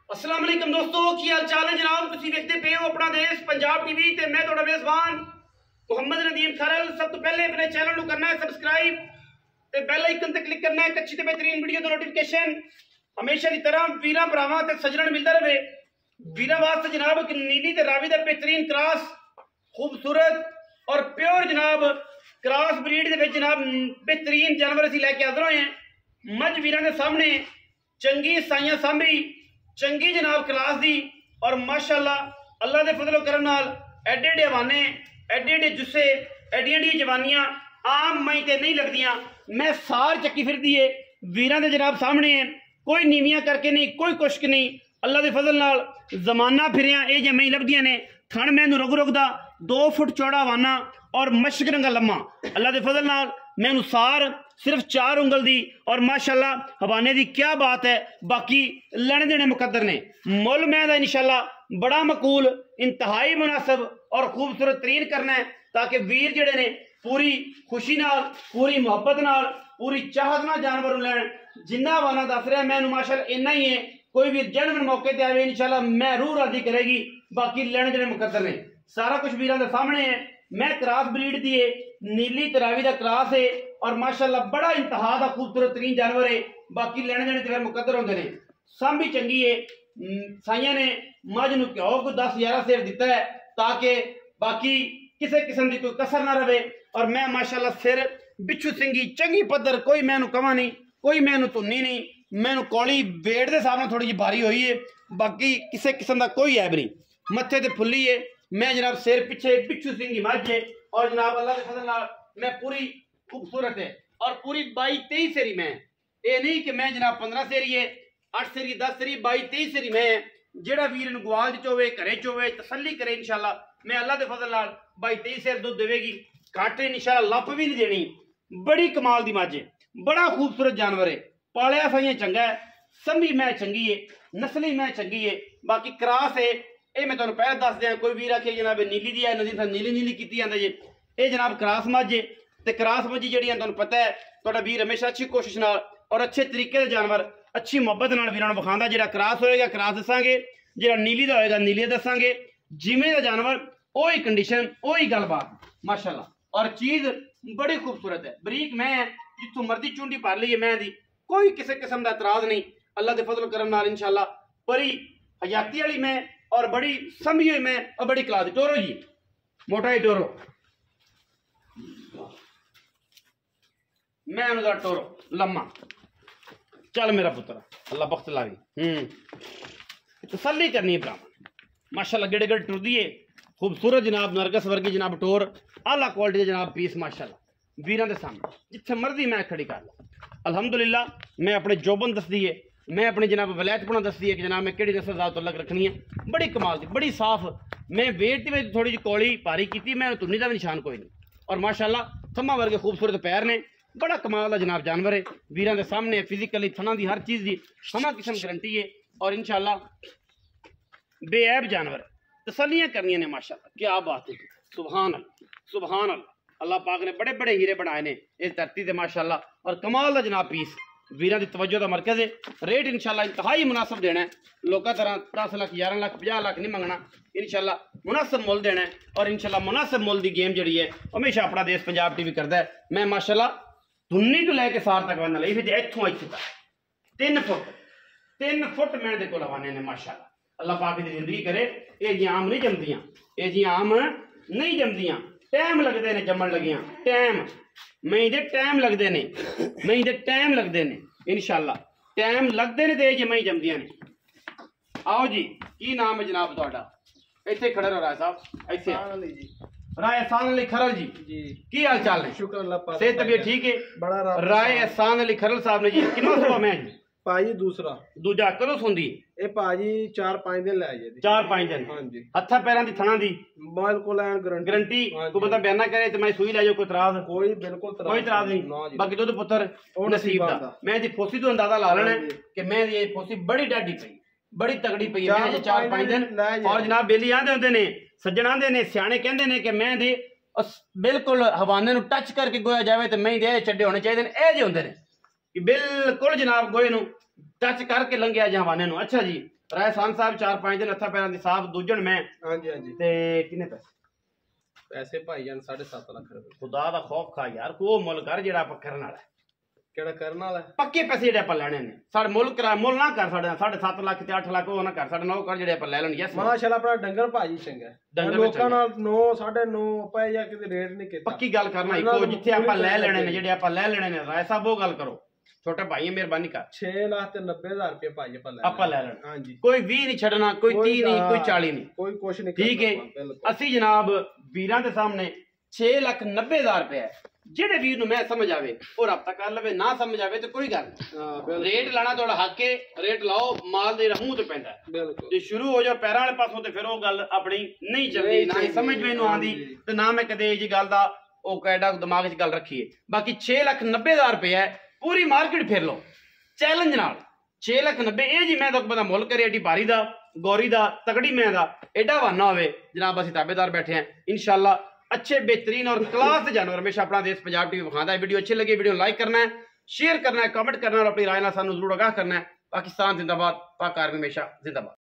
अस्सलाम वालेकुम दोस्तों, की हाल चाल है जनाब। तुम देखते पे हो अपना देश पंजाब टीवी ते मैं थोड़ा मेजबान मुहम्मद नदीम खरल। सब तो पहले अपने चैनल को करना है सबसक्राइब ते बेल आइकन ते क्लिक करना है एक अच्छी ते बेहतरीन वीडियो दा नोटिफिकेशन हमेशा की तरह वीरा भरावां ते सजणन मिलता रहे। वीरा वास्ते जनाब एक नीली ते रावी दा बेहतरीन क्रॉस खूबसूरत और प्योर जनाब क्रॉस ब्रीड दे विच जनाब बेहतरीन जानवर असीं लैके हाज़र होए हैं। मझ वीरां दे सामने चंगी साइयां सांभी चंगी जनाब क्लास दी और माशाअल्लाह अल्लाह के फजलो करम नाल एडे एडे हवाने एडे एडे जुस्से एडियां एडियां जवानियां आम मई ते नहीं लगदियां। मैं सार चक्की फिरदी है वीरां दे जनाब सामने है, कोई नीवियां करके नहीं, कोई कुश्क नहीं। अल्लाह के फजल नाल जमाना फिरिया ये जे मई लभदियां ने। थण मैनू रुक रुकदा 2 फुट चौड़ा हवाना और मशक रंगा लम्मा। अल्लाह के फजल नाल मैनू सार सिर्फ 4 उंगल दी और माशाअल्लाह हवाने दी क्या बात है। बाकी लेने देने मुकद्दर ने। मुल मैं दा इंशाअल्लाह बड़ा मकूल इंतहाई मुनासिब और खूबसूरत तरीन करना है ताकि वीर जेड़े ने पूरी खुशी नाल पूरी मुहब्बत नाल पूरी चाहत नाल जानवर लैन। जिन्ना हवाना दस रहा मैनू माशाअल्लाह इन्ना ही है। कोई भी जेन्युइन मौके ते आवे इंशाअल्लाह मैं रूह राजी करेगी। बाकी लेने देने मुकद्दर ने। सारा कुछ वीरां दे सामने है। मैं क्रॉस ब्रीड दी है, नीली तरावी का क्रॉस है और माशाअल्लाह बड़ा इंतहा का खूबसूरत तरीन जानवर है। बाकी लेने देने तो फिर मुकद्दर होंगे ने। सांभी चंगी है। साइया ने मझ नूं घ्यो को 10-11 सेर दिता है ताकि बाकी किसी किस्म की कोई कसर ना रहे। और मैं माशाअल्लाह सिर बिच्छू सिंगी चंगी पद्धर, कोई मैनू कवा नहीं, कोई मैनू धुन्नी नहीं। मैनू कौली वेट के सामने थोड़ी जी भारी हुई है। बाकी किसी किस्म का कोई ऐब नहीं। मत्थे ते फुल्ली है। मैं जनाब सिर पिछे बिच्छू सिंगी मझ है और जनाब अल्लाह के फजल नाल मैं पूरी खूबसूरत है और पूरी 22-23 सेरी मैं। ये नहीं कि मैं जनाब 15 सेरी है 8 सेरी 10 सेरी 22-23 सेरी मैं। जेड़ा वीर गुआल चोवे घरे चोवे तसल्ली करे इंशाअल्लाह मैं अल्लाह के फजल नाल 22-23 सेर दुध देवेगी। घाटे इंशाअल्लाह लप भी नहीं देनी। बड़ी कमाल दी मझ है, बड़ा खूबसूरत जानवर है। पालिया साइया चंगा है, संभी मैं चंगी है, नस्ली मैं चंगी है। बाकी क्रॉस है ये मैं तुहानू पहले दस दिया। कोई वीर आखे जनाब नीली दी है नदी नीली नीली की जाती है। ये जनाब क्रॉस मझ है ते क्रॉस मझी जी तुहानू पता है तुहाडा वीर हमेशा अच्छी कोशिश नाल और अच्छे तरीके से जानवर अच्छी मुहब्बत नाल वीरां नूं विखांदा। जिहड़ा क्रॉस होएगा क्रॉस दसांगे, जिहड़ा नीली दा होएगा नीली दसांगे। जिवें दा जानवर ओही कंडीशन ओही गलबात माशाअल्लाह। और चीज़ बड़ी खूबसूरत है। बरीक मैं जितों मर्जी चुंडी भर ली है मैं दी, कोई किसी किस्म का एतराज नहीं। अल्लाह के फजल करम नाल इंशाअल्लाह बड़ी हयाती वाली मैं और बड़ी समझी हुई मैं और बड़ी क्लास टोरो जी मोटा ही टोरो मैं अनुदा टोरो लम्मा। चल मेरा पुत्र अल्लाह बख्त लावी तसल्ली करनी है भरा माशाअल्लाह। गेड़े गेड़े टुरदी है खूबसूरत जनाब नरगस वर्गी जनाब टोर आला क्वालिटी जनाब पीस माशाअल्लाह। वीरां दे सामने जिथे मर्जी मैं खड़ी कर ला अल्हम्दुलिल्लाह। मैं अपने जोबन दसदी है, मैं अपनी जनाब वलैतपना दसदी है कि जनाब मैं कि नस्ल जात अलग रखनी है। बड़ी कमाल की बड़ी साफ। मैं वेट में थोड़ी जी कौली भारी की, मैं धुन्नी का भी निशान कोई नहीं। और माशाअल्लाह थम्मा वर्गे खूबसूरत पैर ने। बड़ा कमाल का जनाब जानवर है। वीरां दे सामने फिजिकली थना की हर चीज़ की समा किस्म गारंटी है और इंशाअल्लाह बेऐब जानवर। तसल्लियाँ करनियां ने माशाअल्लाह। क्या बात है, सुभान अल्लाह सुभान अल्लाह। अल्लाह पाक ने बड़े बड़े हीरे बनाए ने इस धरती से माशाअल्लाह। और कमाल का जनाब पीस वीरां दी तवज्जो का मरकज है। रेट इंशाअल्लाह इंतहाई मुनासिब देना है। लोगों तरह 10 लाख 11 लाख 50 लाख नहीं मंगना। इंशाअल्लाह मुनासिब मुल देना है और इंशाअल्लाह मुनासिब मुल की गेम जी है हमेशा अपना देश पंजाब टीवी करता है। मैं माशाअल्लाह धुन्नी तो लैके सार तक बंदा ली फिर इतों इतने तक 3 फुट मैं को लवाने ने माशाअल्लाह। अल्लाह पाक की जिंदगी करे। ये जी आम नहीं जमदियाँ, ये जी आम नहीं जमदियाँ। टाइम लगते हैं जमन लगियाँ। टाइम मई दे टाइम लगते ने, मई दे टाइम लगते ने इंशाअल्लाह। टाइम लगते ने तो ये मई जमदियाँ ने। आओ जी की नाम है जनाब तुहाडा? इत्थे खड़े रहो राय साहब। इत्थे राय एहसान अली खरल जी की हाल चाल है? शुक्र अल्लाह पाक। सेहत तबीयत ठीक है? बड़ा राय एहसान अली खरल साहब ने जी कितना सुबह मैं जी पाजी दूजा कदों सुनदी ये पाजी 4-5 दिन लै जे 4-5 दिन। हां जी हत्था पैरां दी थणा दी बिल्कुल एन गारंटी। कोई बंदा बयाना करे तो मैं सुई लै जाओ कोई इतराज? कोई बिल्कुल कोई इतराज नहीं। बाकी दुध पुत्र नसीब दा। मैं दी फोसी तो अंदाजा ला लेना कि मैं ये फोसी बड़ी डाडी पई बड़ी तगड़ी पई है। मैं 4-5 दिन और जनाब बेली आंदे होंदे ने सज्जण आंदे ने सियाणे कहंदे ने कि मैं दे बिल्कुल हवाने नूं टच करके गोया जावे तो मैं दे चड्डे होने चाहिए ए जे होंदे ने कि बिल्कुल जनाब गोए नूं टच करके लंघिया जा हवाने नूं। अच्छा जी ਰਾਇਸਾਨ ਸਾਹਿਬ 4-5 ਦਿਨ ਹੱਥਾਂ ਪੈਰਾਂ ਦੀ ਸਾਫ ਦੂਜਣ ਮੈਂ ਹਾਂਜੀ ਹਾਂਜੀ ਤੇ ਕਿੰਨੇ ਪੈਸੇ ਭਾਈ ਜਾਨ 7.5 ਲੱਖ ਰੁਪਏ ਖੁਦਾ ਦਾ ਖੌਫ ਖਾ ਯਾਰ ਕੋ ਮੁੱਲ ਕਰ ਜਿਹੜਾ ਆਪਾਂ ਕਰਨ ਵਾਲਾ ਕਿਹੜਾ ਕਰਨ ਵਾਲਾ ਪੱਕੇ ਪੈਸੇ ਜਿਹੜੇ ਆਪਾਂ ਲੈਣੇ ਨੇ ਸਾਡੇ ਮੁੱਲ ਨਾ ਕਰ ਸਾਡੇ 7.5 ਲੱਖ ਤੇ 8 ਲੱਖ ਉਹ ਨਾ ਕਰ ਸਾਡੇ 9 ਕਰ ਜਿਹੜੇ ਆਪਾਂ ਲੈ ਲੈਣ ਯੈਸ ਮਾਸ਼ਾਅੱਲਾ ਆਪਣਾ ਡੰਗਰ ਭਾਜੀ ਚੰਗਾ ਲੋਕਾਂ ਨਾਲ 9 9.5 ਪਏ ਜਾਂ ਕਿਤੇ ਰੇਟ ਨਹੀਂ ਕੀਤਾ ਪੱਕੀ ਗੱਲ ਕਰਨਾ ਇੱਕੋ ਜਿੱਥੇ ਆਪਾਂ ਲੈ ਲੈਣੇ ਨੇ ਜਿਹੜੇ ਆਪਾਂ ਲੈ ਲੈਣੇ ਨੇ ਰਾਏ ਸਾਹਿਬ ਉਹ ਗੱਲ ਕਰੋ ਛੋਟੇ ਭਾਈ ਮਿਹਰਬਾਨੀ ਕਰ 6,90,000 ਰੁਪਏ ਭਾਈ ਆਪਾਂ ਲੈ ਲੈਣਾ ਹਾਂਜੀ ਕੋਈ 20 ਨਹੀਂ ਛੱਡਣਾ ਕੋਈ 30 ਨਹੀਂ ਕੋਈ 40 ਨਹੀਂ ਕੋਈ ਕੁਛ ਨਹੀਂ ਠੀਕ ਹੈ ਅਸੀਂ ਜਨਾਬ ਵੀਰਾਂ ਦੇ ਸਾਹਮਣੇ 6,90,000 ਰੁਪਏ ਜਿਹੜੇ ਵੀਰ ਨੂੰ ਮੈਂ ਸਮਝ ਆਵੇ ਉਹ ਰਾਬਤਾ ਕਰ ਲਵੇ ਨਾ ਸਮਝ ਆਵੇ ਤੇ ਕੋਈ ਗੱਲ ਨਹੀਂ ਰੇਟ ਲਾਣਾ ਤੁਹਾਡਾ ਹੱਕ ਹੈ ਰੇਟ ਲਾਓ ਮਾਲ ਦੇ ਮੂੰਹ ਤੇ ਪੈਂਦਾ ਬਿਲਕੁਲ ਜੇ ਸ਼ੁਰੂ ਹੋ ਜਾ ਪੈਰਾਂ ਵਾਲੇ ਪਾਸੋਂ ਤੇ ਫਿਰ ਉਹ ਗੱਲ ਆਪਣੀ ਨਹੀਂ ਚੱਲਦੀ ਨਾ ਹੀ ਸਮਝ ਮੈਨੂੰ ਆਉਂਦੀ ਤੇ ਨਾ ਮੈਂ ਕਦੇ ਇਹ ਜੀ ਗੱਲ ਦਾ ਉਹ ਕਹਿਡਾ ਦਿਮਾਗ 'ਚ ਗੱਲ ਰੱਖੀਏ ਬਾਕੀ 6,90,000 ਰੁਪਏ ਹੈ ਪੂਰੀ ਮਾਰਕੀਟ ਫਿਰ ਲਓ ਚੈਲੰਜ ਨਾਲ 6,90,000 ਇਹ ਜੀ ਮੈਂ ਤਾਂ ਬੰਦਾ ਮੁੱਲ ਕਰੇ ਏਡੀ ਭਾਰੀ ਦਾ ਗੌਰੀ ਦਾ ਤਕੜੀ ਮੈਂ ਦਾ ਐਡਾ ਵਾਨਾ ਹੋਵੇ ਜਨਾਬ ਅਸੀਂ ਤਾਬੇਦਾਰ बैठे हैं इंशाल्लाह अच्छे बेहतरीन और क्लास जानवर हमेशा अपना देश पंजाब टीवी दिखाता है वीडियो अच्छी लगी वीडियो लाइक करना है शेयर करना है कमेंट करना है और अपनी राय ना सानू जरूर आगाह करना है पाकिस्तान जिंदाबाद पाक आर्मी हमेशा जिंदाबाद।